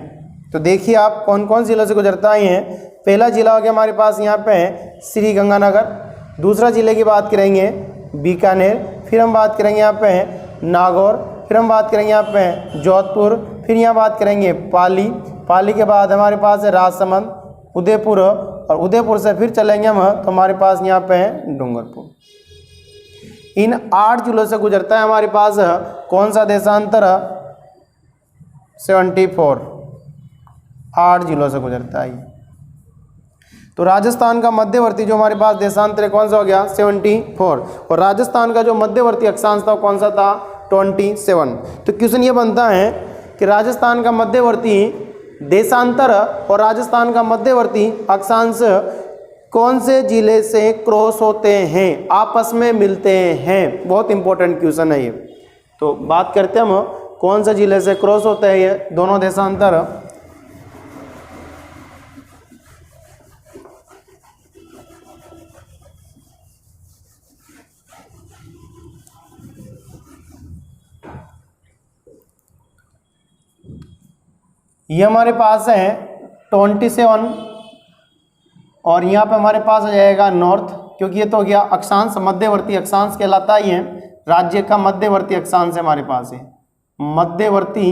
Speaker 1: तो देखिए आप कौन कौन जिलों से गुजरता ही है। पहला जिला हो गया हमारे पास यहाँ पे है श्री गंगानगर, दूसरा जिले की बात करेंगे बीकानेर, फिर हम बात करेंगे यहाँ पे है नागौर, फिर हम बात करेंगे यहाँ पे है जोधपुर, फिर यहाँ बात करेंगे पाली, पाली के बाद हमारे पास है राजसमंद, उदयपुर, और उदयपुर से फिर चलेंगे हम तो हमारे पास यहाँ पे है डूंगरपुर। इन 8 जिलों से गुजरता है हमारे पास कौन सा देशांतर, 74, 8 जिलों से गुजरता है। तो राजस्थान का मध्यवर्ती जो हमारे पास देशांतर कौन सा हो गया 74, और राजस्थान का जो मध्यवर्ती अक्षांश था कौन सा था 27। तो क्वेश्चन ये बनता है कि राजस्थान का मध्यवर्ती देशांतर और राजस्थान का मध्यवर्ती अक्षांश कौन से जिले से क्रॉस होते हैं, आपस में मिलते हैं। बहुत इंपॉर्टेंट क्वेश्चन है ये। तो बात करते हैं हम कौन से जिले से क्रॉस होते हैं ये दोनों देशांतर। ये हमारे पास है 27 और यहाँ पे हमारे पास आ जाएगा नॉर्थ, क्योंकि ये तो हो गया अक्षांश, मध्यवर्ती अक्षांश कहलाता ही है। राज्य का मध्यवर्ती अक्षांश है हमारे पास है मध्यवर्ती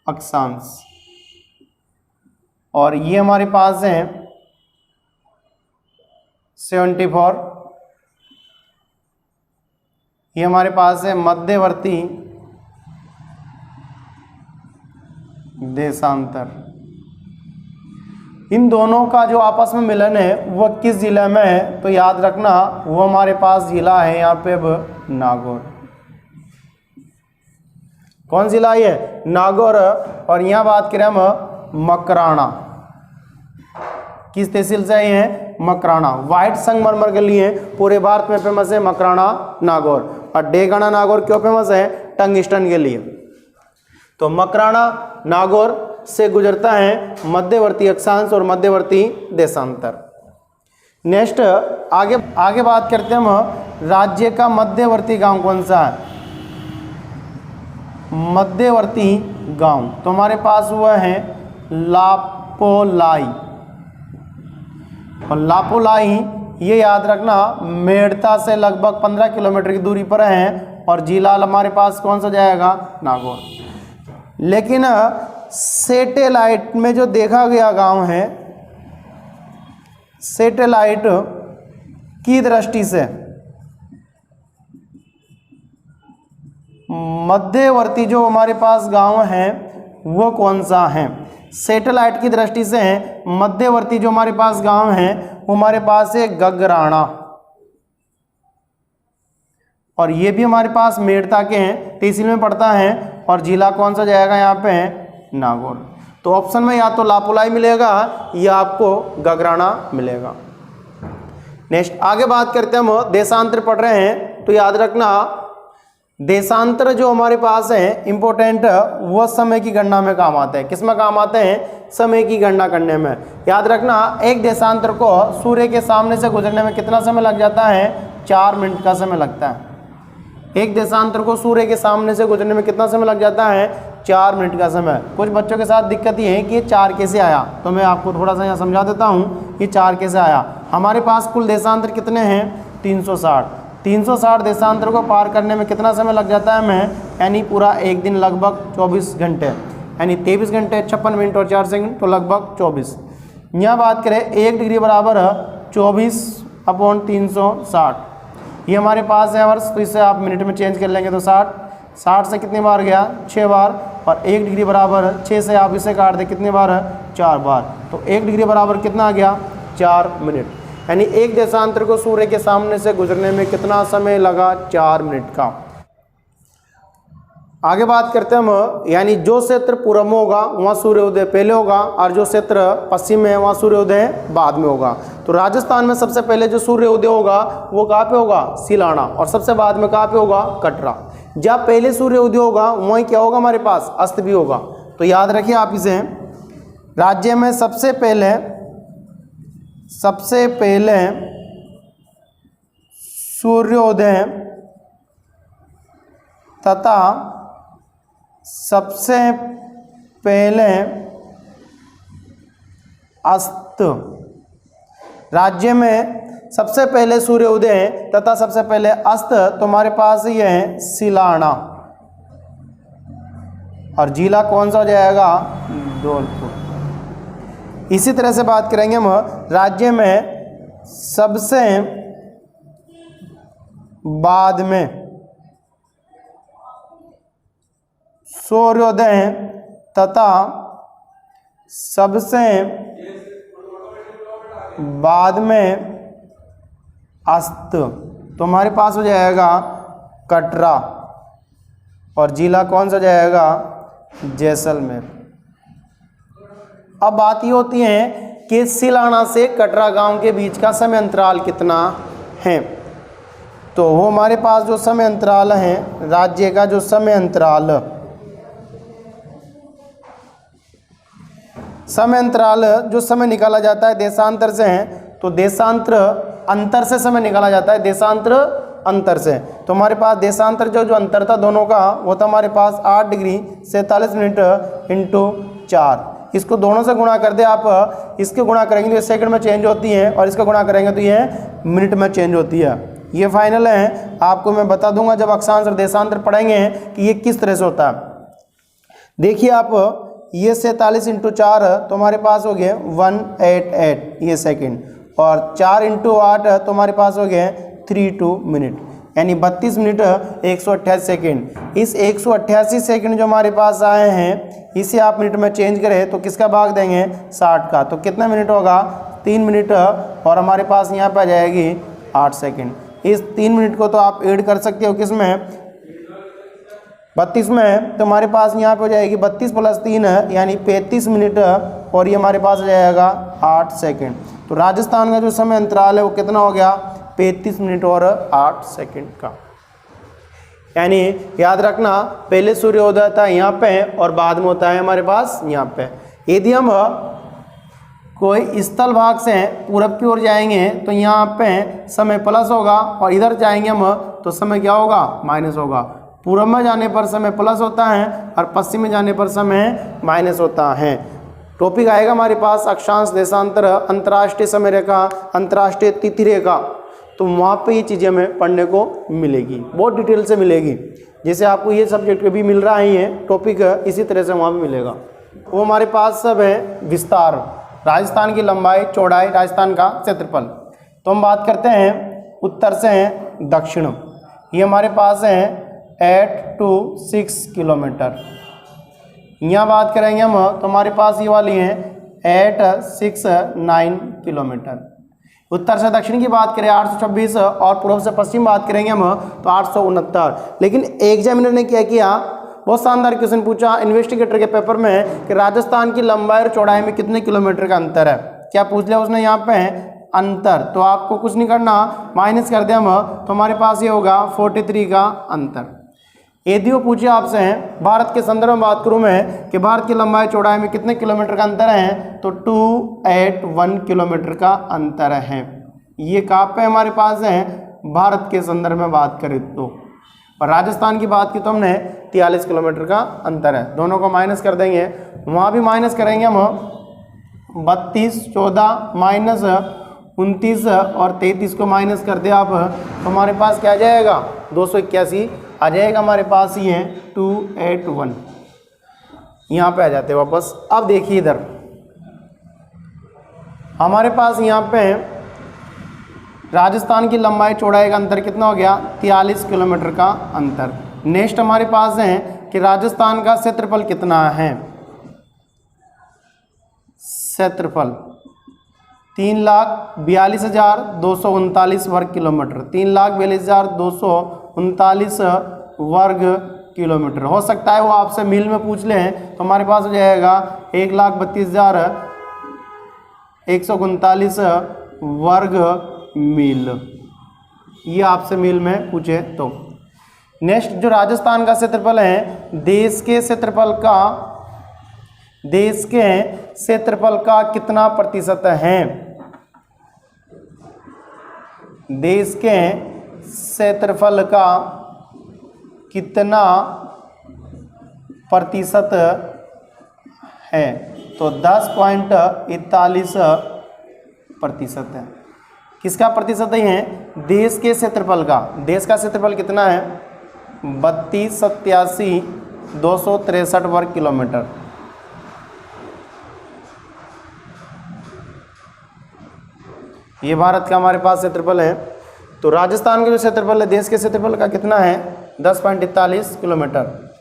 Speaker 1: अक्षांश, और ये हमारे पास है 74, ये हमारे पास है मध्यवर्ती देशांतर। इन दोनों का जो आपस में मिलन है वो किस जिले में है, तो याद रखना वो हमारे पास जिला है यहाँ पे अब नागौर। कौन जिला ये नागौर, और यहाँ बात करें हम मकराना, किस तहसील से ये है मकराना। व्हाइट संगमरमर के लिए पूरे भारत में फेमस है मकराना नागौर, और डेगाना नागौर क्यों फेमस है टंगस्टन के लिए। तो मकराना नागौर से गुजरता है मध्यवर्ती अक्षांश और मध्यवर्ती देशांतर। नेक्स्ट आगे बात करते हैं हम राज्य का मध्यवर्ती गांव कौन सा है। मध्यवर्ती गांव तो हमारे पास हुआ है लापोलाई, और लापोलाई ये याद रखना मेड़ता से लगभग 15 किलोमीटर की दूरी पर है, और जिला हमारे पास कौन सा जाएगा नागौर। लेकिन सैटेलाइट में जो देखा गया गांव है, सैटेलाइट की दृष्टि से मध्यवर्ती जो हमारे पास गांव है वो कौन सा है। सैटेलाइट की दृष्टि से है मध्यवर्ती जो हमारे पास गांव है वो हमारे पास है गगराना, और ये भी हमारे पास मेड़ता के हैं, तहसील में पड़ता है, और जिला कौन सा जाएगा यहाँ पे है नागौर। तो ऑप्शन में या तो लापोलाई मिलेगा या आपको गगराना मिलेगा। नेक्स्ट आगे बात करते हैं हम देशांतर पढ़ रहे हैं, तो याद रखना देशांतर जो हमारे पास है इंपॉर्टेंट, वो समय की गणना में काम आते हैं। किस में काम आते हैं? समय की गणना करने में। याद रखना, एक देशांतर को सूर्य के सामने से गुजरने में कितना समय लग जाता है? 4 मिनट का समय लगता है। एक देशांतर को सूर्य के सामने से गुजरने में कितना समय लग जाता है? 4 मिनट का समय। कुछ बच्चों के साथ दिक्कत ये है कि ये 4 कैसे आया, तो मैं आपको थोड़ा सा यहाँ समझा देता हूँ ये 4 कैसे आया। हमारे पास कुल देशांतर कितने हैं? 360। 360 देशांतर को पार करने में कितना समय लग जाता है हमें? यानी पूरा एक दिन, लगभग 24 घंटे, यानी 23 घंटे 56 मिनट और 4 सेकंड, तो लगभग 24। यहाँ बात करें 1 डिग्री बराबर 24/360, ये हमारे पास है आवर्स, तो इसे आप मिनट में चेंज कर लेंगे तो 60 से कितनी बार गया? 6 बार। और 1 डिग्री बराबर 6 से आप इसे काट दें कितनी बार? 4 बार। तो 1 डिग्री बराबर कितना आ गया? 4 मिनट। यानी एक देशांतर को सूर्य के सामने से गुजरने में कितना समय लगा? 4 मिनट का। आगे बात करते हैं हम, यानी जो क्षेत्र पूर्व में होगा वहाँ सूर्योदय पहले होगा, और जो क्षेत्र पश्चिम में है वहाँ सूर्योदय बाद में होगा। तो राजस्थान में सबसे पहले जो सूर्योदय होगा वो कहाँ पे होगा? सिलाना। और सबसे बाद में कहाँ पे होगा? कटरा। जहाँ पहले सूर्योदय होगा वहीं क्या होगा हमारे पास? अस्त भी होगा। तो याद रखिए आप इसे, राज्य में सबसे पहले सूर्योदय तथा सबसे पहले अस्त। राज्य में सबसे पहले सूर्योदय तथा सबसे पहले अस्त, तो हमारे पास ये है सिलाना। और जिला कौन सा हो जाएगा? धौलपुर। इसी तरह से बात करेंगे हम, राज्य में सबसे बाद में सूर्योदय तथा सबसे बाद में अस्त, तो हमारे पास हो जाएगा कटरा। और जिला कौन सा जाएगा? जैसलमेर। अब बात ये होती है कि सिलाना से कटरा गांव के बीच का समय अंतराल कितना है। तो वो हमारे पास जो समय अंतराल है, राज्य का जो समय अंतराल जो समय निकाला जाता है देशांतर से है, तो देशांतर अंतर से समय निकाला जाता है, देशांतर अंतर से। तो हमारे पास देशांतर जो अंतर था दोनों का, वो था हमारे पास 8 डिग्री 47 मिनट इंटू 4। इसको दोनों से गुणा कर दे आप, इसके गुणा करेंगे तो ये सेकंड में चेंज होती है, और इसका गुणा करेंगे तो ये मिनट में चेंज होती है। ये फाइनल है, आपको मैं बता दूंगा जब अक्षांश और देशांतर पढ़ेंगे कि ये किस तरह से होता है। देखिए आप, ये 47 इंटू 4 तो हमारे पास हो गए 188 ये सेकंड, और 4 इंटू 8 तो हमारे पास हो गए 32 मिनट, यानी 32 मिनट 188 सेकंड। इस 188 सेकंड जो हमारे पास आए हैं, इसे आप मिनट में चेंज करें तो किसका भाग देंगे? 60 का। तो कितना मिनट होगा? 3 मिनट, और हमारे पास यहाँ पे आ जाएगी 8 सेकंड। इस 3 मिनट को तो आप ऐड कर सकते हो किसमें? 32 में। तो हमारे पास यहाँ पे हो जाएगी 32 + 3 यानी 35 मिनट, और ये हमारे पास आ जाएगा 8 सेकंड। तो राजस्थान का जो समय अंतराल है वो कितना हो गया? 35 मिनट और 8 सेकंड का। यानी याद रखना, पहले सूर्योदय था यहाँ पे और बाद में होता है हमारे पास यहाँ पे। यदि हम कोई स्थल भाग से पूरब की ओर जाएंगे तो यहाँ पे समय प्लस होगा, और इधर जाएंगे हम तो समय क्या होगा? माइनस होगा। पूरब में जाने पर समय प्लस होता है और पश्चिम में जाने पर समय माइनस होता है। टॉपिक आएगा हमारे पास अक्षांश, देशांतर, अंतर्राष्ट्रीय समय रेखा, अंतर्राष्ट्रीय तिथि रेखा, तो वहाँ पे ये चीज़ें हमें पढ़ने को मिलेगी, बहुत डिटेल से मिलेगी। जैसे आपको ये सब्जेक्ट भी मिल रहा ही है टॉपिक, इसी तरह से वहाँ भी मिलेगा। वो हमारे पास सब है विस्तार, राजस्थान की लंबाई चौड़ाई, राजस्थान का क्षेत्रफल। तो हम बात करते हैं उत्तर से हैं दक्षिण, ये हमारे पास है 8 to 6 किलोमीटर। यहाँ बात करेंगे हम तो हमारे पास ये वाली है 869 किलोमीटर। उत्तर से दक्षिण की बात करें 826, और पूर्व से पश्चिम बात करेंगे हम तो 869। लेकिन एग्जामिनर ने क्या किया, बहुत शानदार क्वेश्चन पूछा इन्वेस्टिगेटर के पेपर में कि राजस्थान की लंबाई और चौड़ाई में कितने किलोमीटर का अंतर है। क्या पूछ लिया उसने यहाँ पे? अंतर। तो आपको कुछ नहीं करना, माइनस कर दिया हम तो हमारे पास ये होगा 43 का अंतर। यदि वो पूछे आपसे हैं भारत के संदर्भ में बात करूं मैं कि भारत की लंबाई चौड़ाई में कितने किलोमीटर का अंतर है, तो 281 किलोमीटर का अंतर है। ये कहाँ पे हमारे पास है, भारत के संदर्भ में बात करें तो। और राजस्थान की बात की तो हमने 43 किलोमीटर का अंतर है। दोनों को माइनस कर देंगे, वहाँ भी माइनस करेंगे हम 32, 14 माइनस 29 और 33 को माइनस कर दे आप, तो हमारे पास क्या आ जाएगा, 281 आ जाएगा हमारे पास। ही है 281, यहाँ पे आ जाते वापस। अब देखिए इधर हमारे पास यहाँ पे राजस्थान की लंबाई चौड़ाई का अंतर कितना हो गया, 43 किलोमीटर का अंतर। नेक्स्ट हमारे पास है कि राजस्थान का क्षेत्रफल कितना है। क्षेत्रफल 3,42,239 वर्ग किलोमीटर, 3,42,239 वर्ग किलोमीटर। हो सकता है वो आपसे मील में पूछ ले, तो हमारे पास हो जाएगा 1,32,139 वर्ग मील। ये आपसे मील में पूछे तो। नेक्स्ट जो राजस्थान का क्षेत्रफल है, देश के क्षेत्रफल का कितना प्रतिशत है। देश के क्षेत्रफल का कितना प्रतिशत है, तो 10.41% है। किसका प्रतिशत है, देश के क्षेत्रफल का। देश का क्षेत्रफल कितना है, 32,87,263 वर्ग किलोमीटर। ये भारत का हमारे पास क्षेत्रफल है। तो राजस्थान का जो क्षेत्रफल है देश के क्षेत्रफल का कितना है, 10.41 किलोमीटर।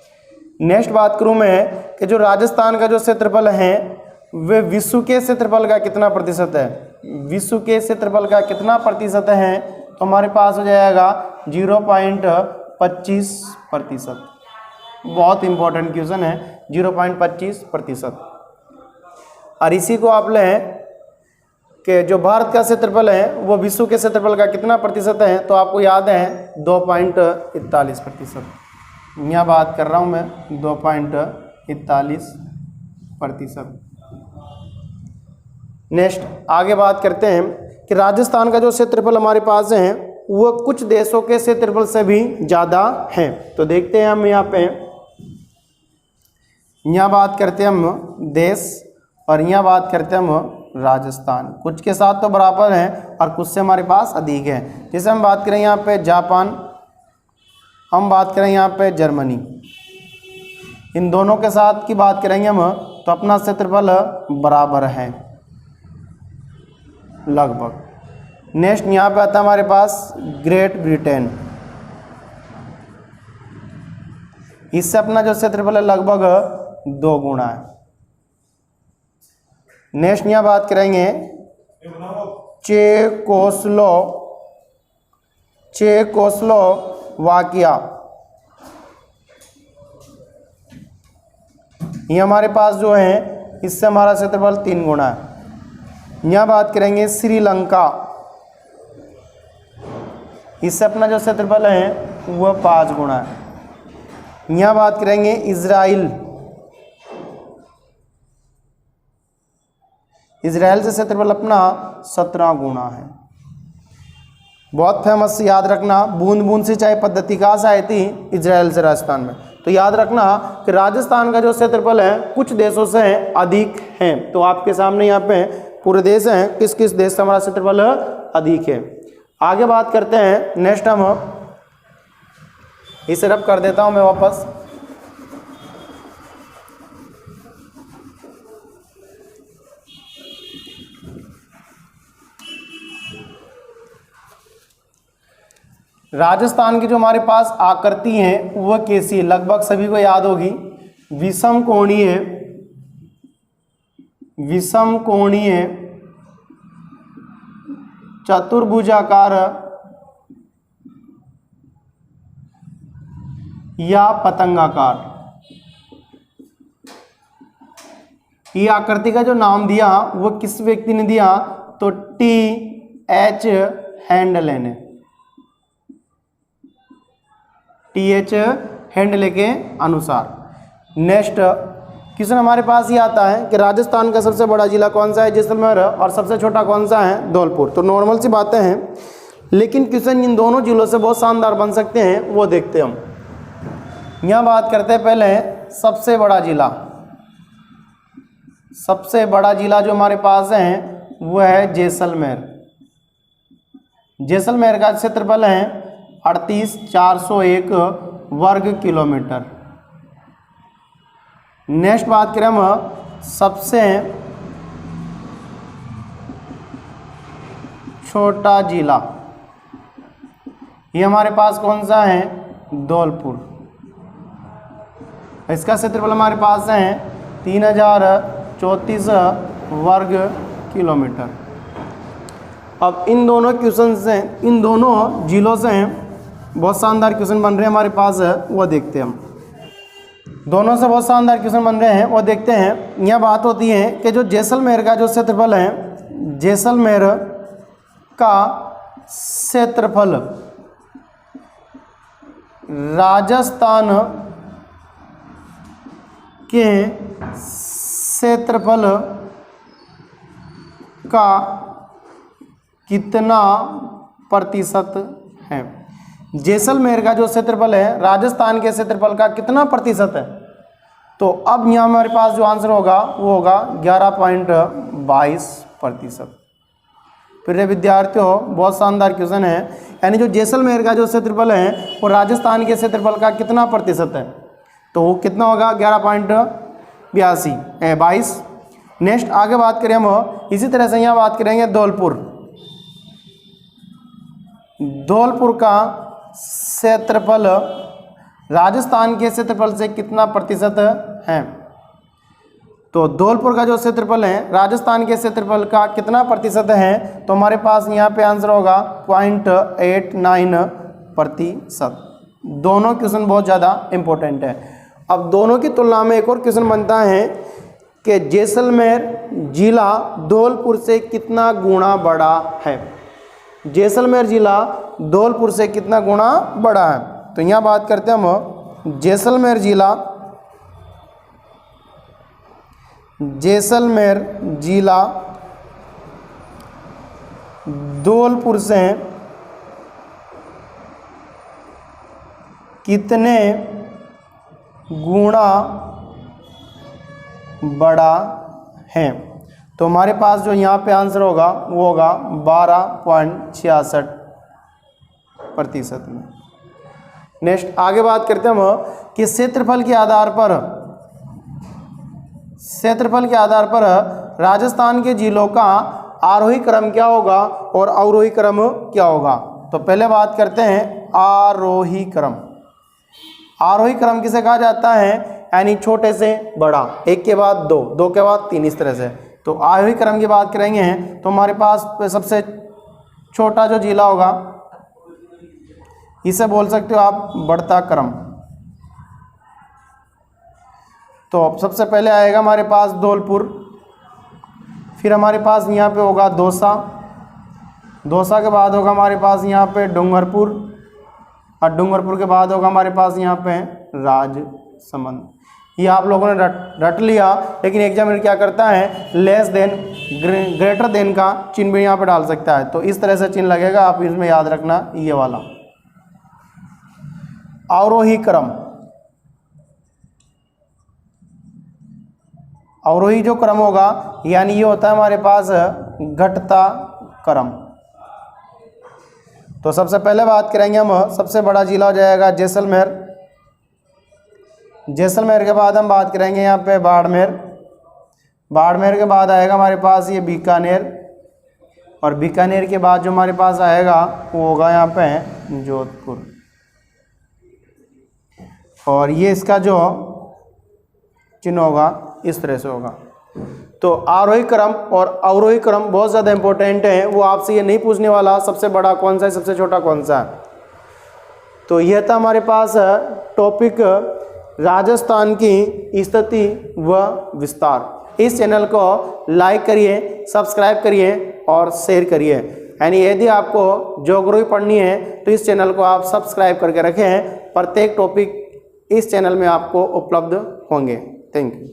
Speaker 1: नेक्स्ट बात करूं मैं कि जो राजस्थान का जो क्षेत्रफल है वे विश्व के क्षेत्रफल का कितना प्रतिशत है। विश्व के क्षेत्रफल का कितना प्रतिशत है, तो हमारे पास हो जाएगा 0.25%। बहुत इंपॉर्टेंट क्वेश्चन है, 0.25%। और इसी को आप लें कि जो भारत का क्षेत्रफल है वो विश्व के क्षेत्रफल का कितना प्रतिशत है, तो आपको याद है 2.41%। यहाँ बात कर रहा हूँ मैं 2.41%। नेक्स्ट आगे बात करते हैं कि राजस्थान का जो क्षेत्रफल हमारे पास है वो कुछ देशों के क्षेत्रफल से भी ज़्यादा है। तो देखते हैं हम यहाँ पे, यहाँ बात करते हैं हम देश और यहाँ बात करते हैं हम राजस्थान। कुछ के साथ तो बराबर है और कुछ से हमारे पास अधिक है। जैसे हम बात करें यहाँ पे जापान, हम बात करें यहाँ पे जर्मनी, इन दोनों के साथ की बात करेंगे हम तो अपना क्षेत्रफल बराबर है लगभग। नेक्स्ट यहाँ पे आता है हमारे पास ग्रेट ब्रिटेन, इससे अपना जो क्षेत्रफल है लगभग 2 गुना है। नेक्स्ट यहाँ बात करेंगे चेकोस्लोवाकिया, ये हमारे पास जो है इससे हमारा क्षेत्रफल 3 गुना है। यहाँ बात करेंगे श्रीलंका, इससे अपना जो क्षेत्रफल है वह 5 गुना है। यहाँ बात करेंगे इजराइल, इजराइल से क्षेत्रफल अपना 17 गुना है। बहुत फेमस, याद रखना, बूंद बूंद सिंचाई पद्धति कहाँ से आई थी, इजराइल से राजस्थान में। तो याद रखना कि राजस्थान का जो क्षेत्रफल है कुछ देशों से अधिक है। तो आपके सामने यहाँ पे पूरे देश हैं, किस किस देश से हमारा क्षेत्रफल अधिक है। आगे बात करते हैं। नेक्स्ट हम इसे रब कर देता हूँ मैं वापस। राजस्थान की जो हमारे पास आकृति है वह कैसी है, लगभग सभी को याद होगी। विषम कोणीय चतुर्भुजाकार या पतंगाकार। ये आकृति का जो नाम दिया वो किस व्यक्ति ने दिया, तो T.H. हैंडल ने। T.H. हैंडले के अनुसार। नेक्स्ट क्वेश्चन हमारे पास ये आता है कि राजस्थान का सबसे बड़ा जिला कौन सा है, जैसलमेर, और सबसे छोटा कौन सा है, धौलपुर। तो नॉर्मल सी बातें हैं, लेकिन क्वेश्चन इन दोनों जिलों से बहुत शानदार बन सकते हैं, वो देखते हैं हम। यहाँ बात करते हैं पहले सबसे बड़ा जिला। सबसे बड़ा जिला जो हमारे पास है वो है जैसलमेर। जैसलमेर का क्षेत्रफल है 38,401 वर्ग किलोमीटर। नेक्स्ट बात करें हम सबसे छोटा जिला, ये हमारे पास कौन सा है, धौलपुर। इसका क्षेत्रफल हमारे पास है 3,034 वर्ग किलोमीटर। अब इन दोनों क्वेश्चन से, इन दोनों जिलों से बहुत शानदार क्वेश्चन बन रहे हैं हमारे पास, वो देखते हैं हम। दोनों से बहुत शानदार क्वेश्चन बन रहे हैं, वो देखते हैं। यह बात होती है कि जो जैसलमेर का जो क्षेत्रफल है, जैसलमेर का क्षेत्रफल राजस्थान के क्षेत्रफल का कितना प्रतिशत है। जैसलमेर का जो क्षेत्रफल है राजस्थान के क्षेत्रफल का कितना प्रतिशत है। तो अब यहाँ हमारे पास जो आंसर होगा वो होगा 11.22%। प्रिय विद्यार्थियों, बहुत शानदार क्वेश्चन है। यानी जो जैसलमेर का जो क्षेत्रफल है वो राजस्थान के क्षेत्रफल का कितना प्रतिशत है, तो वो कितना होगा, 11.22। नेक्स्ट आगे बात करें हम, इसी तरह से यहाँ बात करेंगे धौलपुर। धौलपुर का क्षेत्रफल राजस्थान के क्षेत्रफल से कितना प्रतिशत है। तो धौलपुर का जो क्षेत्रफल है राजस्थान के क्षेत्रफल का कितना प्रतिशत है, तो हमारे पास यहाँ पे आंसर होगा 0.89%। दोनों क्वेश्चन बहुत ज़्यादा इंपॉर्टेंट है। अब दोनों की तुलना में एक और क्वेश्चन बनता है कि जैसलमेर जिला धौलपुर से कितना गुना बड़ा है। जैसलमेर जिला धौलपुर से कितना गुना बड़ा है। तो यहाँ बात करते हैं हम, जैसलमेर जिला धौलपुर से कितने गुना बड़ा है। तो हमारे पास जो यहाँ पे आंसर होगा वो होगा 12.66% में। नेक्स्ट आगे बात करते हैं हम कि क्षेत्रफल के आधार पर राजस्थान के जिलों का आरोही क्रम क्या होगा और अवरोही क्रम क्या होगा। तो पहले बात करते हैं आरोही क्रम। आरोही क्रम किसे कहा जाता है, यानी छोटे से बड़ा, एक के बाद दो, दो के बाद तीन, इस तरह से। तो आरोही क्रम की बात करेंगे तो हमारे पास सबसे छोटा जो जिला होगा इसे बोल सकते हो आप बढ़ता क्रम। तो सबसे पहले आएगा हमारे पास धौलपुर, फिर हमारे पास यहाँ पे होगा दौसा, दौसा के बाद होगा हमारे पास यहाँ पे डूंगरपुर, और डूंगरपुर के बाद होगा हमारे पास यहाँ पे राजसमंद। ये आप लोगों ने रट लिया, लेकिन एग्जामिनर क्या करता है, लेस देन ग्रेटर देन का चिन्ह भी यहाँ पे डाल सकता है। तो इस तरह से चिन्ह लगेगा, आप इसमें याद रखना ये वाला। अवरोही क्रम, अवरोही जो क्रम होगा यानी ये होता है हमारे पास घटता क्रम। तो सबसे पहले बात करेंगे हम, सबसे बड़ा जिला हो जाएगा जैसलमेर। जैसलमेर के बाद हम बात करेंगे यहाँ पे बाड़मेर। बाड़मेर के बाद आएगा हमारे पास ये बीकानेर, और बीकानेर के बाद जो हमारे पास आएगा वो होगा यहाँ पे जोधपुर। और ये इसका जो चिन्ह होगा इस तरह से होगा। तो आरोही क्रम और अवरोही क्रम बहुत ज़्यादा इंपॉर्टेंट है, वो आपसे ये नहीं पूछने वाला सबसे बड़ा कौन सा है, सबसे छोटा कौन सा है। तो यह था हमारे पास टॉपिक राजस्थान की स्थिति व विस्तार। इस चैनल को लाइक करिए, सब्सक्राइब करिए और शेयर करिए। यानी यदि आपको ज्योग्राफी पढ़नी है तो इस चैनल को आप सब्सक्राइब करके रखें। प्रत्येक टॉपिक इस चैनल में आपको उपलब्ध होंगे। Thank you.